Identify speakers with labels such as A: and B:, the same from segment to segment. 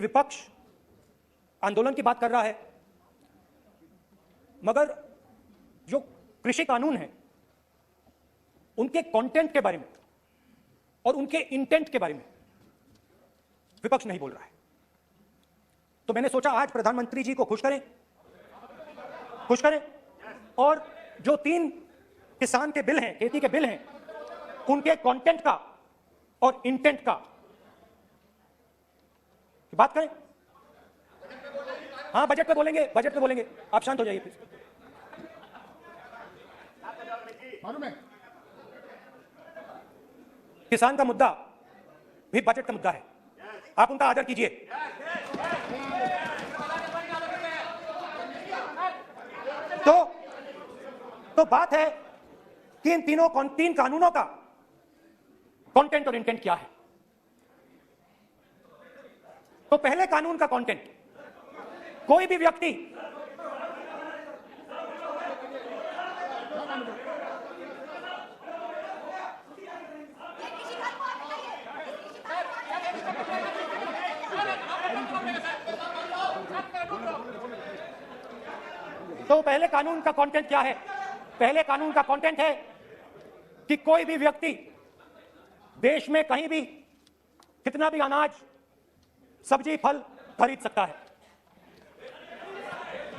A: विपक्ष आंदोलन की बात कर रहा है, मगर जो कृषि कानून है उनके कंटेंट के बारे में और उनके इंटेंट के बारे में विपक्ष नहीं बोल रहा है। तो मैंने सोचा आज प्रधानमंत्री जी को खुश करें और जो 3 किसान के बिल हैं, खेती के बिल हैं, उनके कंटेंट का और इंटेंट का बात करें। हाँ, बजट पे बोलेंगे, आप शांत हो जाइए प्लीज।
B: मालूम है
A: किसान का मुद्दा भी बजट का मुद्दा है, आप उनका आदर कीजिए। तो बात है कि इन 3 कानूनों का कंटेंट और इंटेंट क्या है। तो पहले कानून का कंटेंट, कोई भी व्यक्ति तो पहले कानून का कंटेंट क्या है? पहले कानून का कंटेंट है कि कोई भी व्यक्ति देश में कहीं भी कितना भी अनाज, सब्जी, फल खरीद सकता है,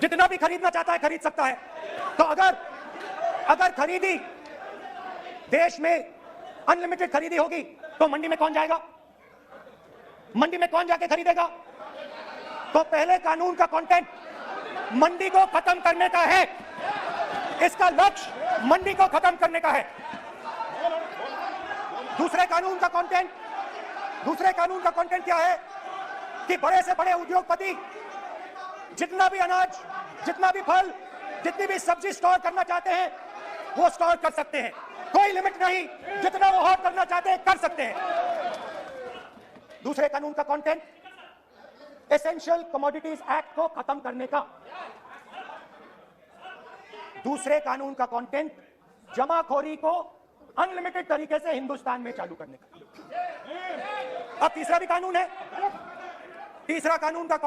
A: जितना भी खरीदना चाहता है खरीद सकता है। तो अगर खरीदी देश में अनलिमिटेड खरीदी होगी तो मंडी में कौन जाएगा? मंडी में कौन जाके खरीदेगा? तो पहले कानून का कंटेंट मंडी को खत्म करने का है, इसका लक्ष्य मंडी को खत्म करने का है। दूसरे कानून का कंटेंट क्या है कि बड़े से बड़े उद्योगपति जितना भी अनाज, जितना भी फल, जितनी भी सब्जी स्टोर करना चाहते हैं वो स्टोर कर सकते हैं, कोई लिमिट नहीं, जितना वो होल्ड करना चाहते हैं कर सकते हैं। दूसरे कानून का कंटेंट एसेंशियल कमोडिटीज एक्ट को खत्म करने का। दूसरे कानून का कंटेंट जमाखोरी को अनलिमिटेड तरीके से हिंदुस्तान में चालू करने का। अब तीसरा भी कानून है। तीसरा कानून का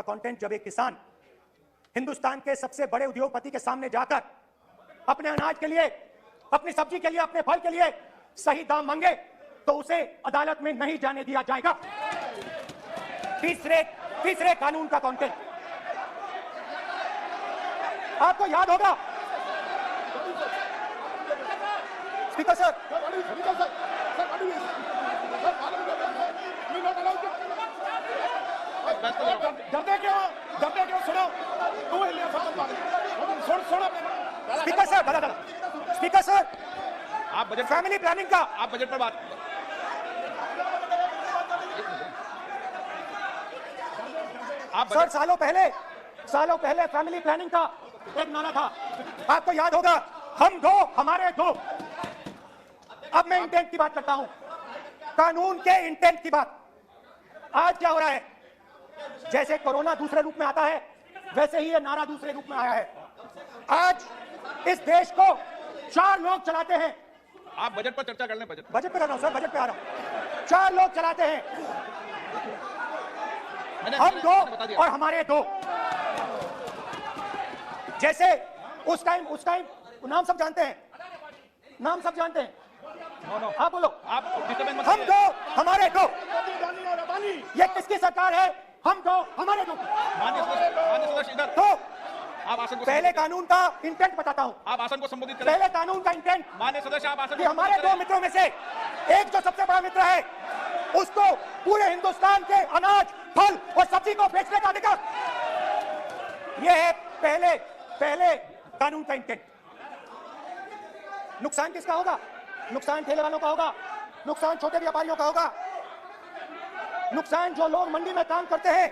A: कंटेंट जब एक किसान हिंदुस्तान के सबसे बड़े उद्योगपति के सामने जाकर अपने अनाज के लिए, अपनी सब्जी के लिए, अपने फल के लिए सही दाम मांगे तो उसे अदालत में नहीं जाने दिया जाएगा। तीसरे कानून का कंटेंट आपको याद होगा, स्पीकर सर,
B: डरते क्यों? सुनो
A: स्पीकर सर,
C: आप बजट,
A: फैमिली प्लानिंग का,
C: आप बजट पर बात, आप
A: सर सालों पहले फैमिली प्लानिंग का एक नारा था, आपको याद होगा, हम दो हमारे दो। अब मैं इंटेंट की बात करता हूं, कानून के इंटेंट की बात। आज क्या हो रहा है? जैसे कोरोना दूसरे रूप में आता है वैसे ही ये नारा दूसरे रूप में आया है। आज इस देश को 4 लोग चलाते हैं।
C: आप बजट पर चर्चा कर लें। बजट
A: पे कर रहा हूं सर, बजट पे आ रहा हूं। 4 लोग चलाते हैं, हम दो और हमारे दो। जैसे उस टाइम नाम सब जानते हैं। आप बोलो,
C: आप
A: हम दो हमारे दो। ये किसकी सरकार है? हम दो हमारे दो। तो
C: आप आसन को
A: पहले कानून का इंटेंट बताता हूं।
C: आप आसन को संबोधित करें।
A: पहले कानून का इंटेंट,
C: माननीय सदस्य, आप आसन
A: कि हमारे 2 मित्रों में से एक जो सबसे बड़ा मित्र है उसको पूरे हिंदुस्तान के अनाज, फल और सब्जी को बेचने का अधिकार। यह है पहले कानून का इंटेंट। नुकसान किसका होगा? नुकसान ठेले वालों का होगा, नुकसान छोटे व्यापारियों का होगा, नुकसान जो लोग मंडी में काम करते हैं,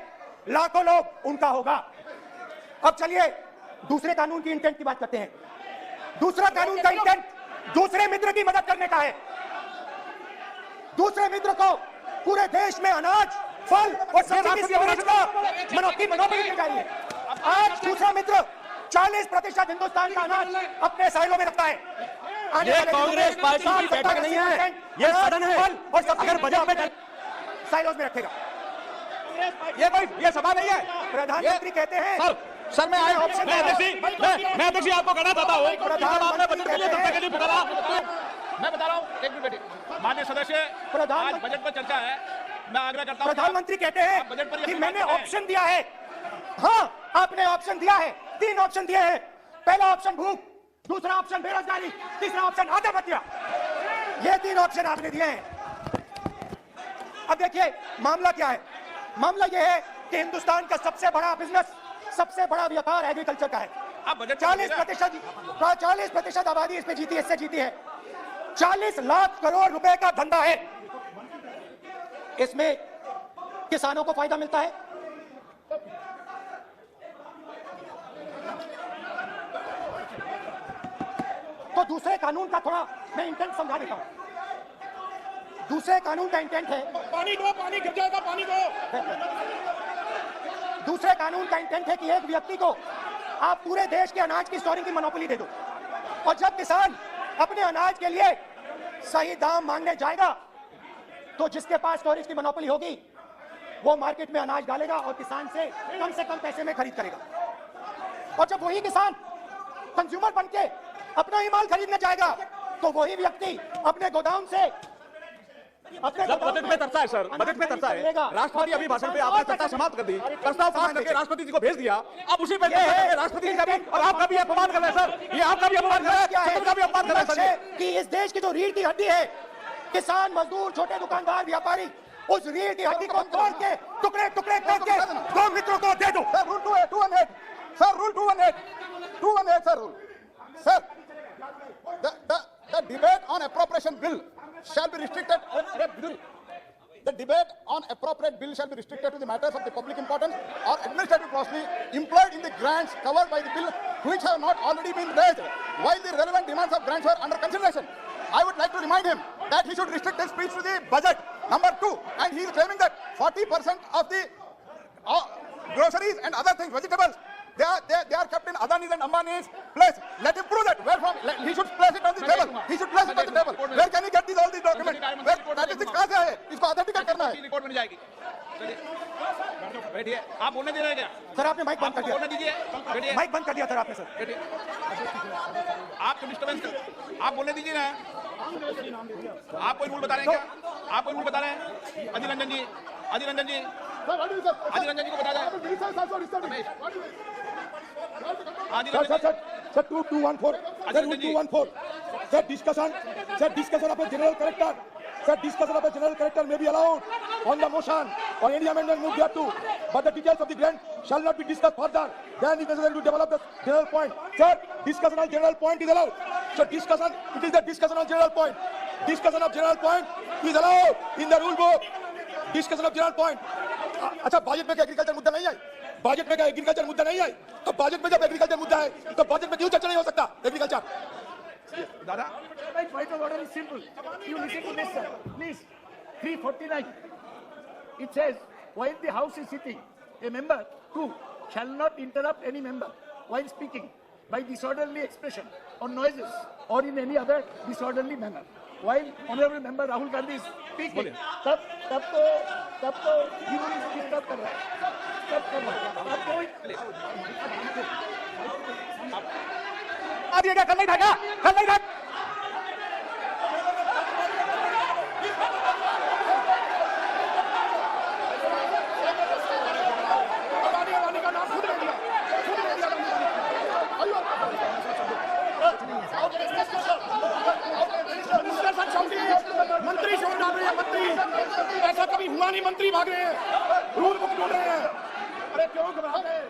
A: लाखों लोग, उनका होगा। अब चलिए दूसरे कानून की इंटेंट की बात करते हैं। दूसरा कानून का इंटेंट दूसरे मित्र की मदद करने का है। दूसरे मित्र को पूरे देश में अनाज, फल और सब्जी की मोनोपोली दी जा रही है। आज दूसरा मित्र 40% हिंदुस्तान का अनाज अपने साइलों में रखता है।
D: ये कांग्रेस पार्टी की बैठक नहीं है, ये सदन है।
A: और अगर बजट में साइलोज में रखेगा।
C: ये सभा नहीं है।
A: प्रधानमंत्री कहते हैं
C: सर मैं अध्यक्ष जी आपको कहना चाहता हूँ, आपने बजट के लिए चर्चा के लिए बुलाया, मैं बता रहा हूँ, एक मिनट बैठिए। माननीय सदस्य, आज बजट पर चर्चा है, मैं आग्रह करता हूँ।
A: प्रधानमंत्री कहते हैं कि मैंने ऑप्शन दिया है। हाँ, आपने ऑप्शन दिया है, 3 ऑप्शन दिए हैं। पहला ऑप्शन भूख, दूसरा ऑप्शन बेरोजगारी, तीसरा ऑप्शन आत्महत्या। ये 3 ऑप्शन आपने दिए हैं। अब देखिए मामला क्या है। मामला यह है कि हिंदुस्तान का सबसे बड़ा बिजनेस, सबसे बड़ा व्यापार एग्रीकल्चर का है। 40% आबादी इसमें जीती है, इससे जीती है। 40 लाख करोड़ रुपए का धंधा है। इसमें किसानों को फायदा मिलता है, तो दूसरे कानून का थोड़ा मैं इंटेंट समझा देता हूं। दूसरे कानून का इंटेंट है,
B: पानी दो, पानी गिर जाएगा, पानी दो।
A: दूसरे कानून का इंटेंट है कि एक व्यक्ति को आप पूरे देश के अनाज की स्टोरिंग की मोनोपोली दे दो, और जब किसान अपने अनाज के लिए सही दाम मांगने जाएगा तो जिसके पास स्टोरेज की मोनोपोली होगी वो मार्केट में अनाज डालेगा और किसान से कम पैसे में खरीद करेगा। और जब वही किसान कंज्यूमर बनके अपना ही माल खरीदने जाएगा तो वही व्यक्ति अपने गोदाम से
C: बजट में चर्चा है सर, बजट में चर्चा है। राष्ट्रपति अभी भाषण पे आपने चर्चा समाप्त कर दी, प्रस्ताव पास करके राष्ट्रपति जी को भेज दिया, अब उसी पे राष्ट्रपति जी का भी और आपका भी अपमान कर रहे हैं सर। ये आपका भी अपमान कर रहे हैं, सबका भी अपमान कर रहे हैं
A: कि इस देश की जो रीढ़ की हड्डी है, किसान, मजदूर, छोटे दुकानदार, व्यापारी, उस रीढ़ की हड्डी को तोड़ के टुकड़े टुकड़े करके 2 मित्रों को दे दो।
B: Sir rule 218 sir, rule 218 sir, rule sir, the debate on appropriation bill shall be restricted. The debate on appropriate bill shall be restricted to the matters of the public importance or administrative costly employed in the grants covered by the bill which have not already been raised while the relevant demands of grants were under consideration. I would like to remind him that he should restrict his speech to the budget. Number 2, and he is claiming that 40% of the groceries and other things, vegetables, they are kept in Adani's and Ambani's place. Let him prove that. Where from? He should place it on the table. He should place it on the table. Where can he get all these documents? Statistics कहाँ से आए? इसको authenticate करना है।
C: Report बन जाएगी। बैठिए, आप बोलने दे रहे हैं क्या?
A: सर आपने माइक बंद कर दिया।
C: बोलने दीजिए, बैठिए।
A: माइक बंद कर दिया सर आपने। सर
C: बैठिए, आप तो डिस्टर्बेंस कर, आप बोलने दीजिए ना। आप कोई रूल बता रहे हैं क्या? आप कोई रूल बता रहे हैं? अधीर रंजन जी, अधीर रंजन जी, अधीर रंजन जी को बता दें।
B: Sir, 214. Sir, rule 214. Sir, discussion of a general character. Sir, discussion of a general character may be allowed on the motion or any amendment moved thereto, but the details of the grant shall not be discussed further than is necessary to develop the general point. Sir, discussion on general point is allowed. So discussion, it is the discussion on general point. Discussion of general point is allowed in the rule book. Discussion of general point. अच्छा, budget में क्या agriculture मुद्दा नहीं है? Budget में क्या agriculture मुद्दा नहीं है? तो बजट में जब एग्रीकल्चर मुद्दा है तो बजट में क्यों चर्चा नहीं हो सकता एग्रीकल्चर?
C: दादा,
D: My point of order is simple. You listen to this, sir. Please. 349. It says, while the House is sitting, a member, 2, shall not interrupt any member while speaking by disorderly expression or noises or in any other disorderly manner. While Honorable Member Rahul Gandhi is speaking, तब तो you disturb कर रहा है. Disturb कर रहा है. आप कोई
C: आ दिएगा, कल नहीं था क्या? कल नहीं था।
B: मंत्री शोर डाल रहे हैं, मंत्री ऐसा कभी हुआ नहीं, मंत्री भाग रहे हैं, रूल बुक ढूंढ रहे हैं। अरे क्यों घबरा रहे हैं?